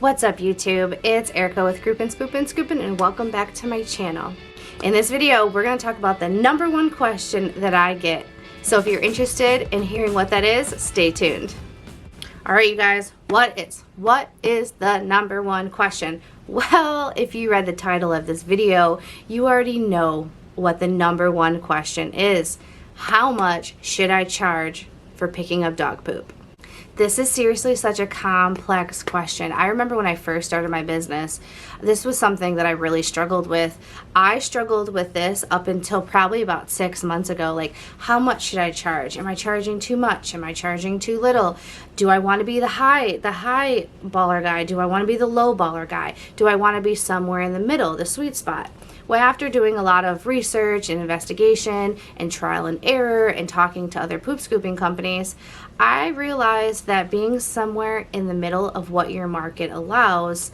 What's up YouTube? It's Erica with Kroopin, Scoopin, and welcome back to my channel. In this video, we're going to talk about the number one question that I get. So if you're interested in hearing what that is, stay tuned. Alright you guys, what is the number one question? Well, if you read the title of this video, you already know what the number one question is. How much should I charge for picking up dog poop? This is seriously such a complex question. I remember when I first started my business, this was something that I really struggled with. I struggled with this up until probably about 6 months ago. Like, how much should I charge? Am I charging too much? Am I charging too little? Do I want to be the high baller guy? Do I want to be the low baller guy? Do I want to be somewhere in the middle, the sweet spot? Well, after doing a lot of research and investigation and trial and error and talking to other poop scooping companies, I realized that being somewhere in the middle of what your market allows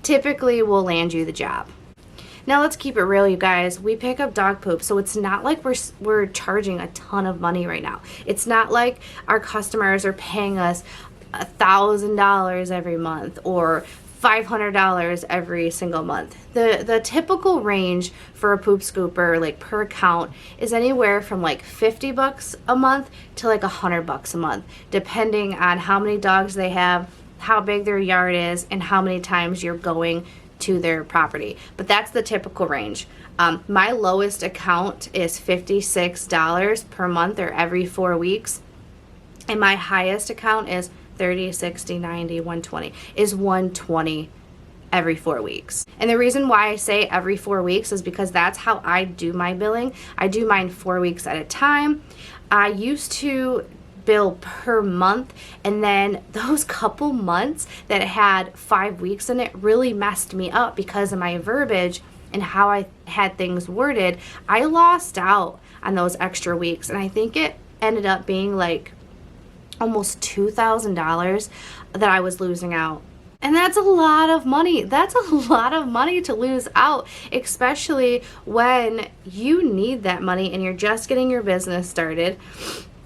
typically will land you the job. Now let's keep it real, you guys. We pick up dog poop, so it's not like we're charging a ton of money right now. It's not like our customers are paying us $1,000 every month or $500 every single month. The typical range for a poop scooper, like per account, is anywhere from like $50 a month to like $100 a month, depending on how many dogs they have, how big their yard is, and how many times you're going to their property. But that's the typical range. My lowest account is $56 per month or every 4 weeks, and my highest account is 30, 60, 90, 120 is 120 every 4 weeks. And the reason why I say every 4 weeks is because that's how I do my billing. I do mine 4 weeks at a time. I used to bill per month, and then those couple months that had 5 weeks in it really messed me up because of my verbiage and how I had things worded. I lost out on those extra weeks, and I think it ended up being like almost $2,000 that I was losing out. And that's a lot of money. That's a lot of money to lose out, especially when you need that money and you're just getting your business started.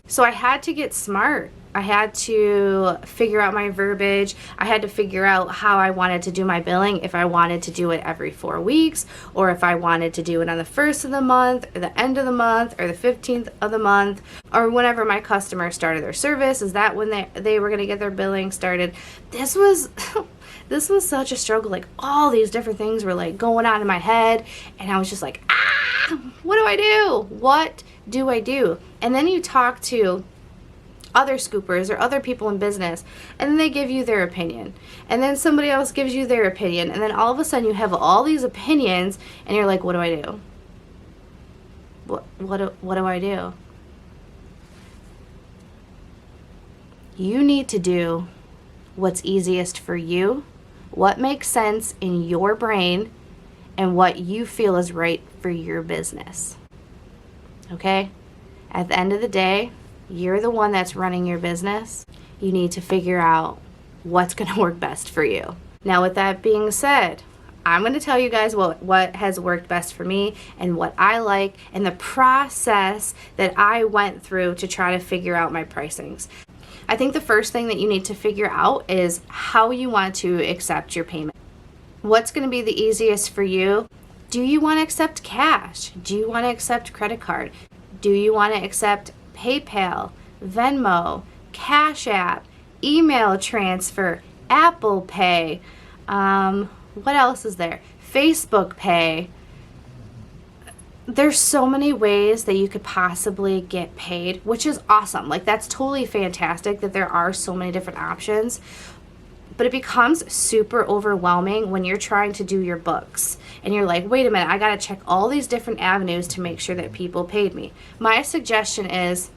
So I had to get smart. I had to figure out my verbiage. I had to figure out how I wanted to do my billing, if I wanted to do it every 4 weeks, or if I wanted to do it on the 1st of the month, or the end of the month, or the 15th of the month, or whenever my customers started their service. Is that when they were going to get their billing started? This was such a struggle. Like, all these different things were like going on in my head, and I was just like, what do I do? What do I do? And then you talk to other scoopers or other people in business, and then they give you their opinion, and then somebody else gives you their opinion, and then all of a sudden you have all these opinions, and you're like, what do I do? What do I do? You need to do what's easiest for you, what makes sense in your brain, and what you feel is right for your business. Okay? At the end of the day, you're the one that's running your business. You need to figure out what's going to work best for you. Now, with that being said, I'm going to tell you guys what has worked best for me and what I like and the process that I went through to try to figure out my pricings. I think the first thing that you need to figure out is how you want to accept your payment. What's going to be the easiest for you? Do you want to accept cash? Do you want to accept credit card? Do you want to accept PayPal, Venmo, Cash App, email transfer, Apple Pay, what else is there? Facebook Pay. There's so many ways that you could possibly get paid, which is awesome. Like, that's totally fantastic that there are so many different options. But it becomes super overwhelming when you're trying to do your books and you're like, wait a minute, I gotta check all these different avenues to make sure that people paid me. My suggestion is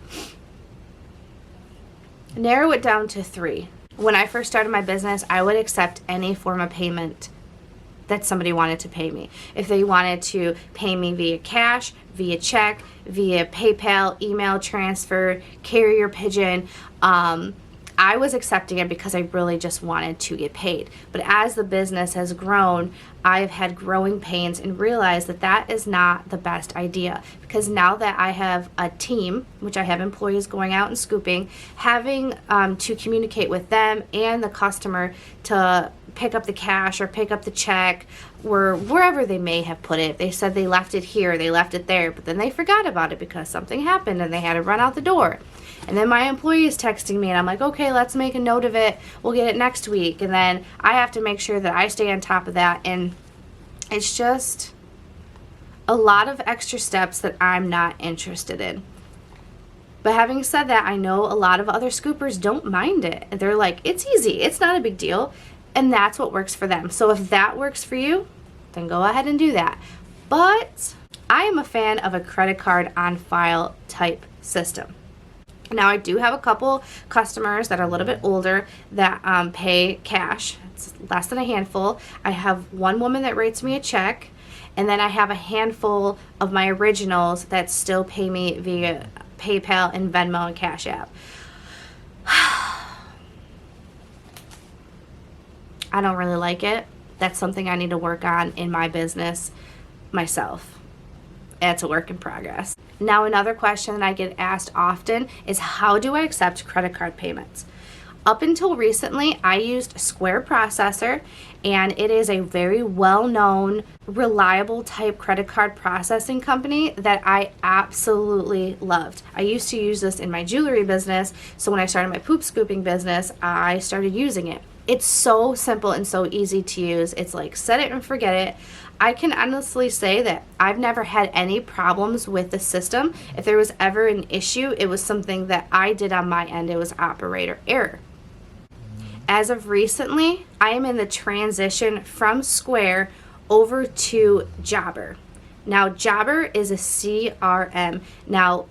narrow it down to 3. When I first started my business, I would accept any form of payment that somebody wanted to pay me. If they wanted to pay me via cash, via check, via PayPal, email transfer, carrier pigeon, I was accepting it because I really just wanted to get paid. But as the business has grown, I've had growing pains and realized that that is not the best idea, because now that I have a team, which I have employees going out and scooping, having to communicate with them and the customer to pick up the cash or pick up the check or wherever they may have put it. They said they left it here, they left it there, but then they forgot about it because something happened and they had to run out the door. And then my employee is texting me and I'm like, okay, let's make a note of it. We'll get it next week. And then I have to make sure that I stay on top of that. And it's just a lot of extra steps that I'm not interested in. But having said that, I know a lot of other scoopers don't mind it. They're like, it's easy, it's not a big deal. And that's what works for them. So if that works for you, then go ahead and do that. But I am a fan of a credit card on file type system. Now, I do have a couple customers that are a little bit older that pay cash. It's less than a handful. I have one woman that writes me a check, and then I have a handful of my originals that still pay me via PayPal and Venmo and Cash App. I don't really like it. That's something I need to work on in my business myself. It's a work in progress. Now, another question that I get asked often is, how do I accept credit card payments? Up until recently, I used Square Processor, and it is a very well-known, reliable type credit card processing company that I absolutely loved. I used to use this in my jewelry business, so when I started my poop scooping business, I started using it. It's so simple and so easy to use. It's like set it and forget it. I can honestly say that I've never had any problems with the system. If there was ever an issue, it was something that I did on my end. It was operator error. As of recently, I am in the transition from Square over to Jobber. Now, Jobber is a CRM. Now,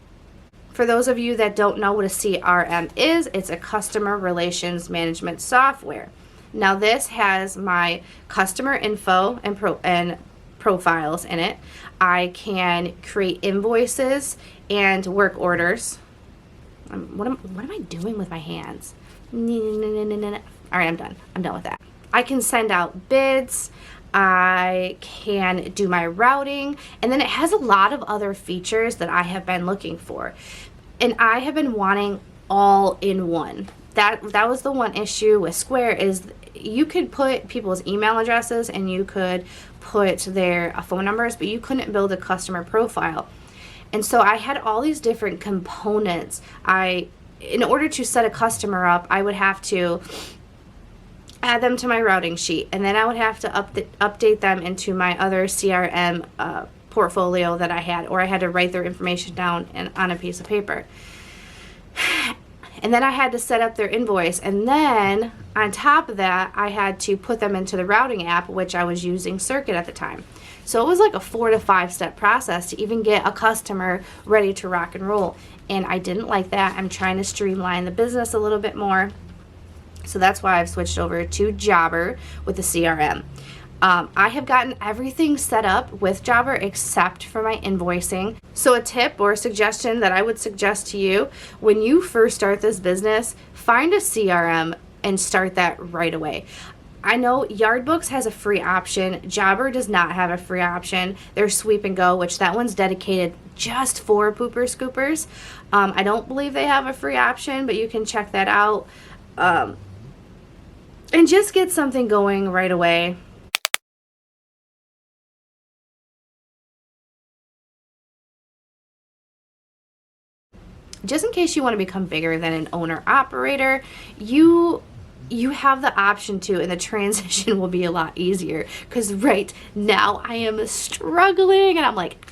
for those of you that don't know what a CRM is, it's a customer relations management software. Now, this has my customer info and profiles in it. I can create invoices and work orders. What am I doing with my hands? All right, I'm done. I'm done with that. I can send out bids. I can do my routing, and then it has a lot of other features that I have been looking for, and I have been wanting all in one. That was the one issue with Square, is you could put people's email addresses and you could put their phone numbers, but you couldn't build a customer profile. And so I had all these different components. In order to set a customer up, I would have to add them to my routing sheet, and then I would have to update them into my other CRM portfolio that I had, or I had to write their information down on a piece of paper. And then I had to set up their invoice, and then on top of that, I had to put them into the routing app, which I was using Circuit at the time. So it was like a 4 to 5 step process to even get a customer ready to rock and roll. And I didn't like that. I'm trying to streamline the business a little bit more. So that's why I've switched over to Jobber with the CRM. I have gotten everything set up with Jobber except for my invoicing. So a tip or a suggestion that I would suggest to you, when you first start this business, find a CRM and start that right away. I know Yardbooks has a free option. Jobber does not have a free option. There's Sweep and Go, which that one's dedicated just for pooper scoopers. I don't believe they have a free option, but you can check that out. And just get something going right away. Just in case you want to become bigger than an owner-operator, you have the option to, and the transition will be a lot easier, because right now I am struggling and I'm like,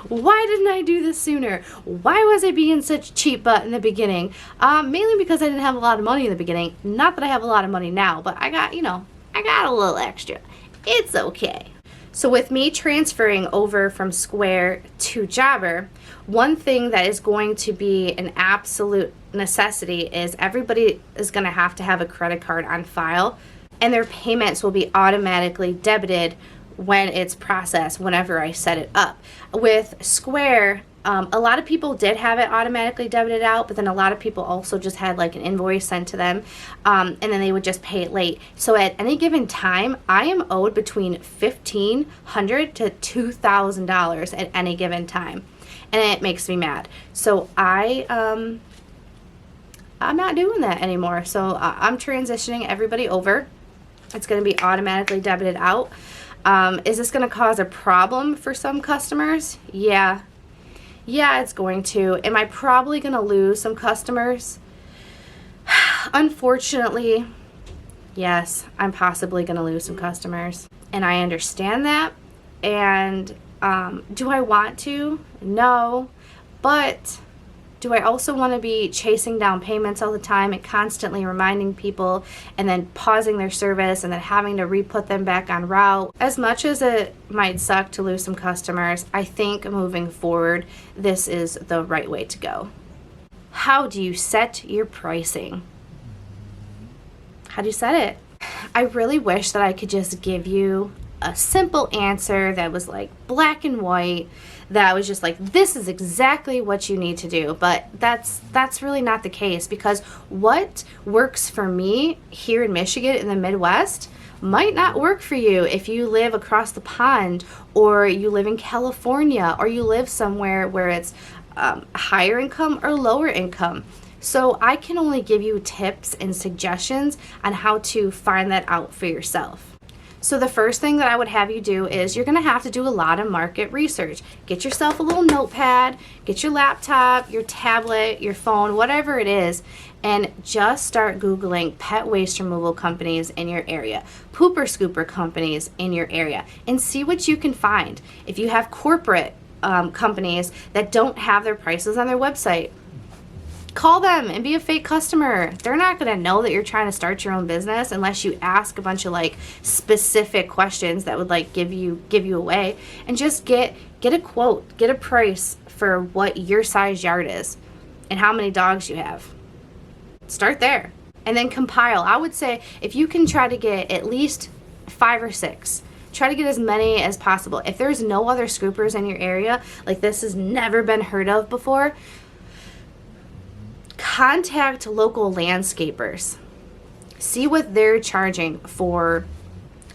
why didn't I do this sooner? Why was I being such cheap butt in the beginning? Mainly because I didn't have a lot of money in the beginning. Not that I have a lot of money now, but I got a little extra. It's okay. So with me transferring over from Square to Jobber, one thing that is going to be an absolute necessity is everybody is going to have a credit card on file, and their payments will be automatically debited when it's processed, whenever I set it up. With Square, A lot of people did have it automatically debited out, but then a lot of people also just had like an invoice sent to them, and then they would just pay it late. So at any given time, I am owed between $1,500 to $2,000 at any given time, and it makes me mad. So I'm not doing that anymore. So I'm transitioning everybody over. It's going to be automatically debited out. Is this going to cause a problem for some customers? Yeah. Yeah, it's going to. Am I probably going to lose some customers? Unfortunately, yes, I'm possibly going to lose some customers. And I understand that. And do I want to? No. But do I also want to be chasing down payments all the time and constantly reminding people and then pausing their service and then having to re-put them back on route? As much as it might suck to lose some customers, I think moving forward, this is the right way to go. How do you set your pricing? How do you set it? I really wish that I could just give you a simple answer that was like black and white, that was just like, this is exactly what you need to do. But that's really not the case, because what works for me here in Michigan in the Midwest might not work for you if you live across the pond, or you live in California, or you live somewhere where it's higher income or lower income. So I can only give you tips and suggestions on how to find that out for yourself. So the first thing that I would have you do is you're going to have to do a lot of market research. Get yourself a little notepad, get your laptop, your tablet, your phone, whatever it is, and just start Googling pet waste removal companies in your area, pooper scooper companies in your area, and see what you can find. If you have corporate companies that don't have their prices on their website, call them and be a fake customer. They're not going to know that you're trying to start your own business unless you ask a bunch of like specific questions that would like give you away, and just get a quote, get a price for what your size yard is and how many dogs you have. Start there and then compile. I would say if you can try to get at least 5 or 6, try to get as many as possible. If there's no other scoopers in your area, like this has never been heard of before, contact local landscapers. See what they're charging for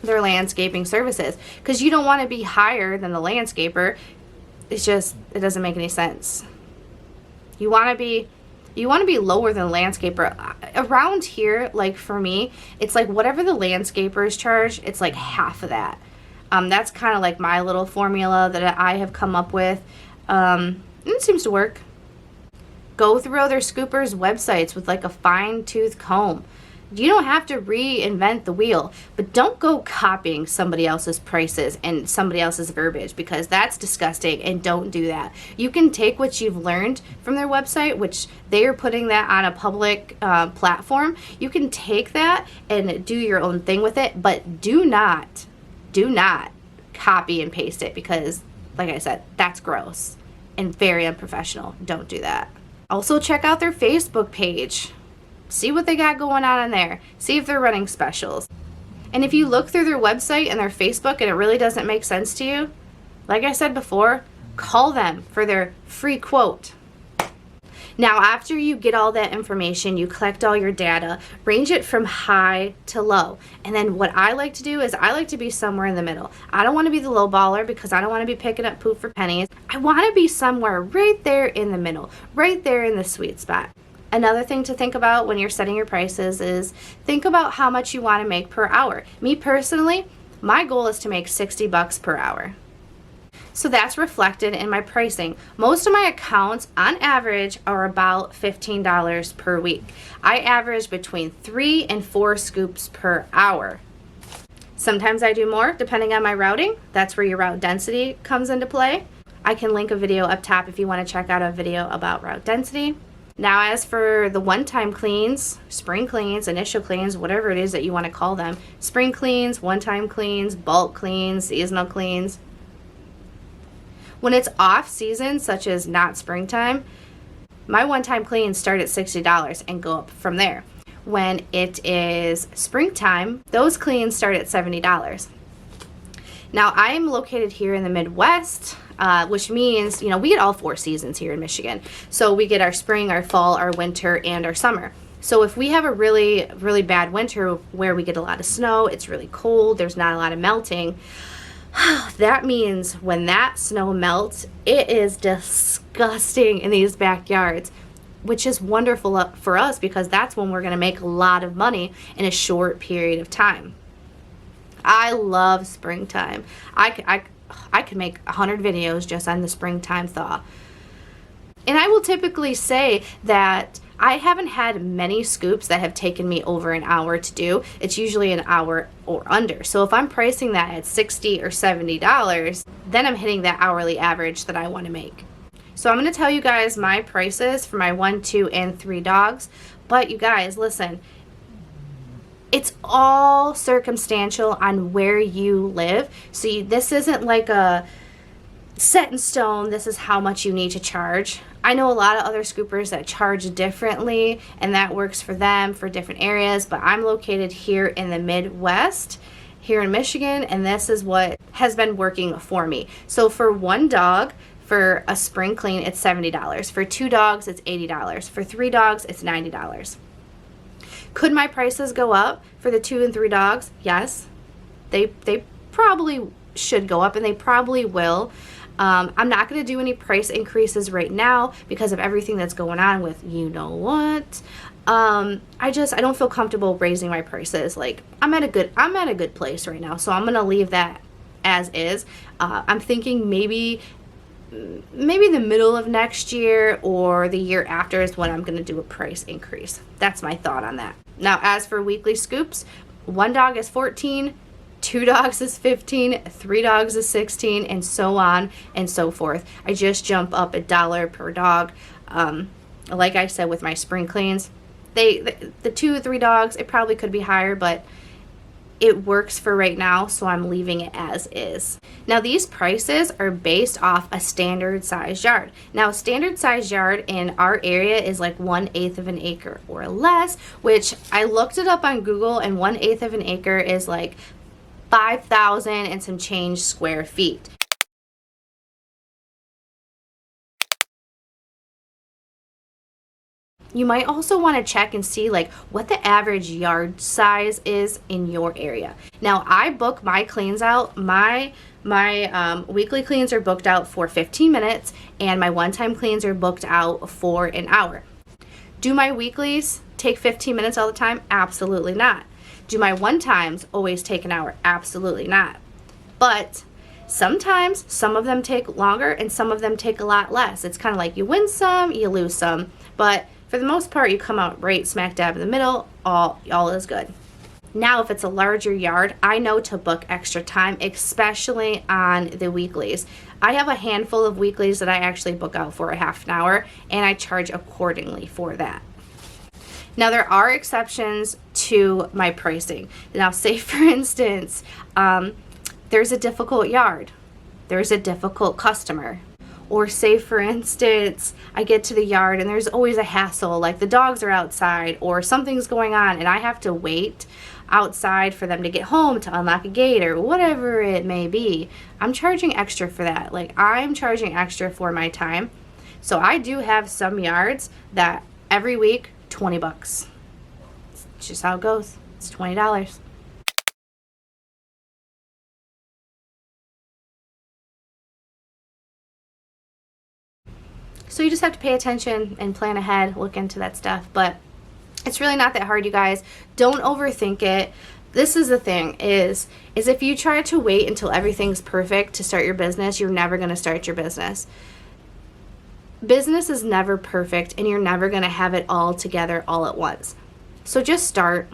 their landscaping services, because you don't want to be higher than the landscaper. It doesn't make any sense. You want to be lower than the landscaper. Around here, like for me, it's like whatever the landscapers charge, it's like half of that. That's kind of like my little formula that I have come up with. And it seems to work. Go through other scoopers' websites with like a fine-tooth comb. You don't have to reinvent the wheel, but don't go copying somebody else's prices and somebody else's verbiage, because that's disgusting, and don't do that. You can take what you've learned from their website, which they are putting that on a public platform. You can take that and do your own thing with it, but do not copy and paste it, because like I said, that's gross and very unprofessional. Don't do that. Also, check out their Facebook page. See what they got going on in there. See if they're running specials. And if you look through their website and their Facebook and it really doesn't make sense to you, like I said before, call them for their free quote. Now, after you get all that information, you collect all your data, range it from high to low. And then what I like to do is I like to be somewhere in the middle. I don't want to be the low baller, because I don't want to be picking up poop for pennies. I want to be somewhere right there in the middle, right there in the sweet spot. Another thing to think about when you're setting your prices is think about how much you want to make per hour. Me personally, my goal is to make $60 per hour. So that's reflected in my pricing. Most of my accounts on average are about $15 per week. I average between 3 and 4 scoops per hour. Sometimes I do more depending on my routing. That's where your route density comes into play. I can link a video up top if you want to check out a video about route density. Now, as for the one-time cleans, spring cleans, initial cleans, whatever it is that you want to call them, spring cleans, one-time cleans, bulk cleans, seasonal cleans. When it's off season, such as not springtime, my one-time cleans start at $60 and go up from there. When it is springtime, those cleans start at $70. Now I am located here in the Midwest, which means, you know, we get all 4 seasons here in Michigan. So we get our spring, our fall, our winter, and our summer. So if we have a really, really bad winter where we get a lot of snow, it's really cold, there's not a lot of melting, that means when that snow melts, it is disgusting in these backyards, which is wonderful for us because that's when we're going to make a lot of money in a short period of time. I love springtime. I could make 100 videos just on the springtime thaw. And I will typically say that I haven't had many scoops that have taken me over an hour to do. It's usually an hour or under. So if I'm pricing that at $60 or $70, then I'm hitting that hourly average that I want to make. So I'm going to tell you guys my prices for my 1, 2, and 3 dogs. But you guys, listen, it's all circumstantial on where you live. See, this isn't like a set in stone, this is how much you need to charge. I know a lot of other scoopers that charge differently, and that works for them for different areas, but I'm located here in the Midwest, here in Michigan, and this is what has been working for me. So for 1 dog, for a spring clean, it's $70. For 2 dogs, it's $80. For 3 dogs, it's $90. Could my prices go up for the 2 and 3 dogs? Yes. They probably should go up, and they probably will. I'm not going to do any price increases right now because of everything that's going on with you know what. I don't feel comfortable raising my prices. Like I'm at a good place right now, so I'm going to leave that as is. I'm thinking maybe the middle of next year or the year after is when I'm going to do a price increase. That's my thought on that. Now, as for weekly scoops, 1 dog is $14, 2 dogs is $15, 3 dogs is $16, and so on and so forth. I just jump up $1 per dog. Like I said with my spring cleans, the 2 or 3 dogs, it probably could be higher, but it works for right now, so I'm leaving it as is. Now these prices are based off a standard size yard. Now a standard size yard in our area is like 1/8 of an acre or less, which I looked it up on Google, and 1/8 of an acre is like 5,000 and some change square feet. You might also want to check and see like what the average yard size is in your area. Now I book my cleans out. My weekly cleans are booked out for 15 minutes, and my one-time cleans are booked out for an hour. Do my weeklies take 15 minutes all the time? Absolutely not. Do my one-times always take an hour? Absolutely not. But sometimes some of them take longer and some of them take a lot less. It's kind of like you win some, you lose some, but for the most part, you come out right smack dab in the middle, all is good. Now, if it's a larger yard, I know to book extra time, especially on the weeklies. I have a handful of weeklies that I actually book out for a half an hour, and I charge accordingly for that. Now, there are exceptions to my pricing. Now, say for instance, there's a difficult yard, there's a difficult customer. Or say for instance, I get to the yard and there's always a hassle, like the dogs are outside or something's going on and I have to wait outside for them to get home to unlock a gate or whatever it may be. I'm charging extra for that. Like I'm charging extra for my time. So I do have some yards that every week, 20 bucks. It's just how it goes. It's $20. So you just have to pay attention and plan ahead, look into that stuff. But it's really not that hard, you guys. Don't overthink it. This is the thing, is if you try to wait until everything's perfect to start your business, you're never going to start your business. Business is never perfect, and you're never going to have it all together all at once. So just start.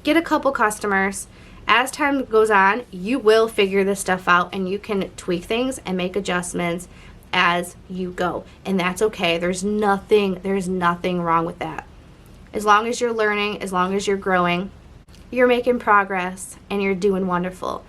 Get a couple customers. As time goes on, you will figure this stuff out, and you can tweak things and make adjustments as you go, and that's okay. There's nothing wrong with that. As long as you're learning, as long as you're growing, you're making progress and you're doing wonderful.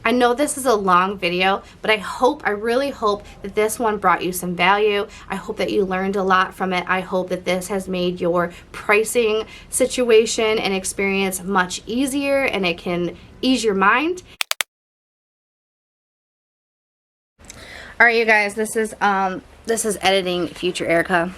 I know this is a long video, but I really hope that this one brought you some value. I hope that you learned a lot from it. I hope that this has made your pricing situation and experience much easier, and it can ease your mind. All right, you guys, this is editing future Erica.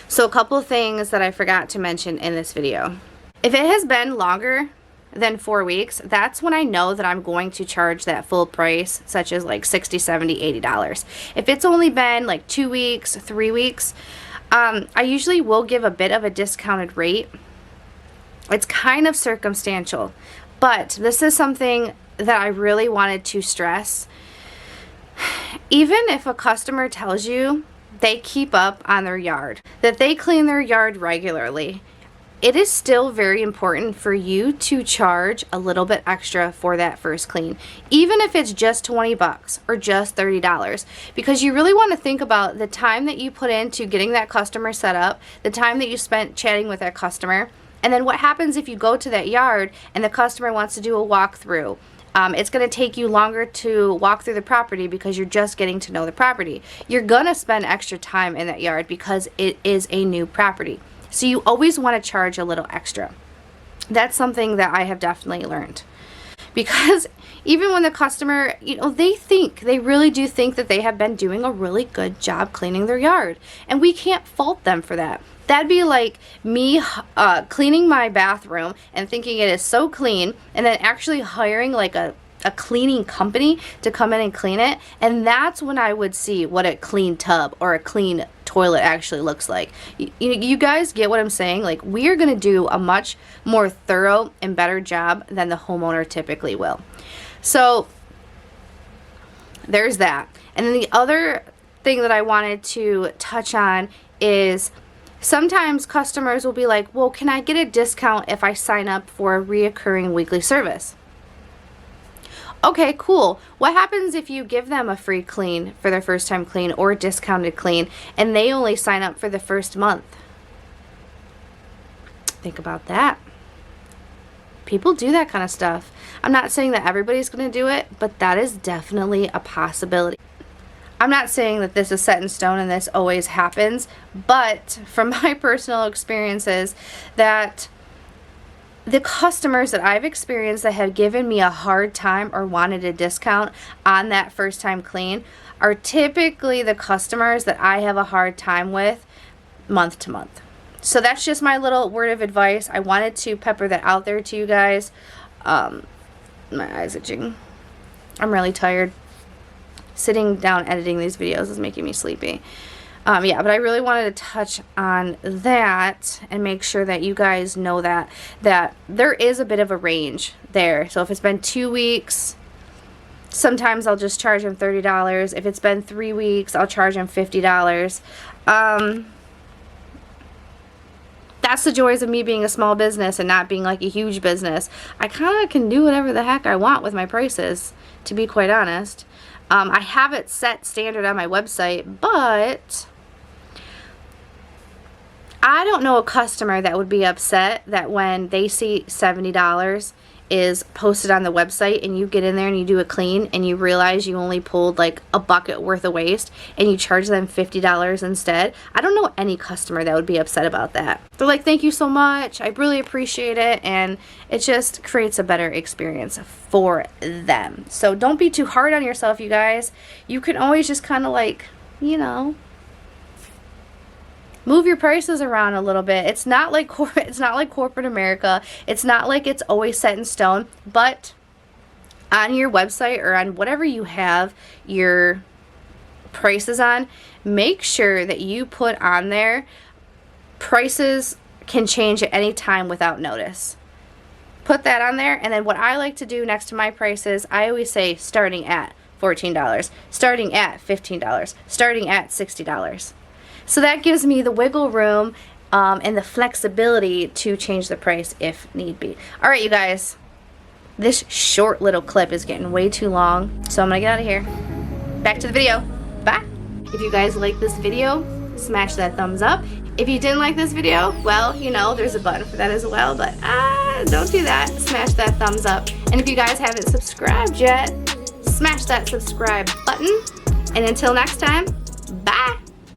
So a couple of things that I forgot to mention in this video. If it has been longer than 4 weeks, that's when I know that I'm going to charge that full price, such as like $60, $70, $80. If it's only been like 2 weeks, 3 weeks, I usually will give a bit of a discounted rate. It's kind of circumstantial, but this is something that I really wanted to stress. Even if a customer tells you they keep up on their yard, that they clean their yard regularly, it is still very important for you to charge a little bit extra for that first clean, even if it's just 20 bucks or just $30, because you really want to think about the time that you put into getting that customer set up, the time that you spent chatting with that customer, and then what happens if you go to that yard and the customer wants to do a walkthrough. It's going to take you longer to walk through the property because you're just getting to know the property. You're going to spend extra time in that yard because it is a new property. So you always want to charge a little extra. That's something that I have definitely learned. Because even when the customer, they really do think that they have been doing a really good job cleaning their yard. And we can't fault them for that. That'd be like me cleaning my bathroom and thinking it is so clean, and then actually hiring like a cleaning company to come in and clean it. And that's when I would see what a clean tub or a clean toilet actually looks like. You guys get what I'm saying? Like, we are going to do a much more thorough and better job than the homeowner typically will. So there's that. And then the other thing that I wanted to touch on is sometimes customers will be like, well, can I get a discount if I sign up for a reoccurring weekly service? Okay, cool. What happens if you give them a free clean for their first time clean or a discounted clean and they only sign up for the first month? Think about that. People do that kind of stuff. I'm not saying that everybody's going to do it, but that is definitely a possibility. I'm not saying that this is set in stone and this always happens, but from my personal experiences, that the customers that I've experienced that have given me a hard time or wanted a discount on that first time clean are typically the customers that I have a hard time with month to month. So that's just my little word of advice. I wanted to pepper that out there to you guys. My eyes itching. I'm really tired. Sitting down editing these videos is making me sleepy. Yeah, but I really wanted to touch on that and make sure that you guys know that there is a bit of a range there. So if it's been 2 weeks, sometimes I'll just charge them $30. If it's been 3 weeks, I'll charge them $50. That's the joys of me being a small business and not being like a huge business. I kind of can do whatever the heck I want with my prices, to be quite honest. I have it set standard on my website, but I don't know a customer that would be upset that when they see $70 is posted on the website and you get in there and you do a clean and you realize you only pulled like a bucket worth of waste and you charge them $50 instead. I don't know any customer that would be upset about that. They're like, thank you so much, I really appreciate it, and it just creates a better experience for them. So don't be too hard on yourself, you guys. You can always just kind of like, move your prices around a little bit. It's not like corporate America. It's not like it's always set in stone. But on your website or on whatever you have your prices on, make sure that you put on there prices can change at any time without notice. Put that on there, and then what I like to do next to my prices, I always say starting at $14, starting at $15, starting at $60. So that gives me the wiggle room and the flexibility to change the price if need be. All right, you guys, this short little clip is getting way too long, so I'm gonna get out of here. Back to the video. Bye. If you guys like this video, smash that thumbs up. If you didn't like this video, well, you know, there's a button for that as well, but don't do that. Smash that thumbs up. And if you guys haven't subscribed yet, smash that subscribe button. And until next time, bye!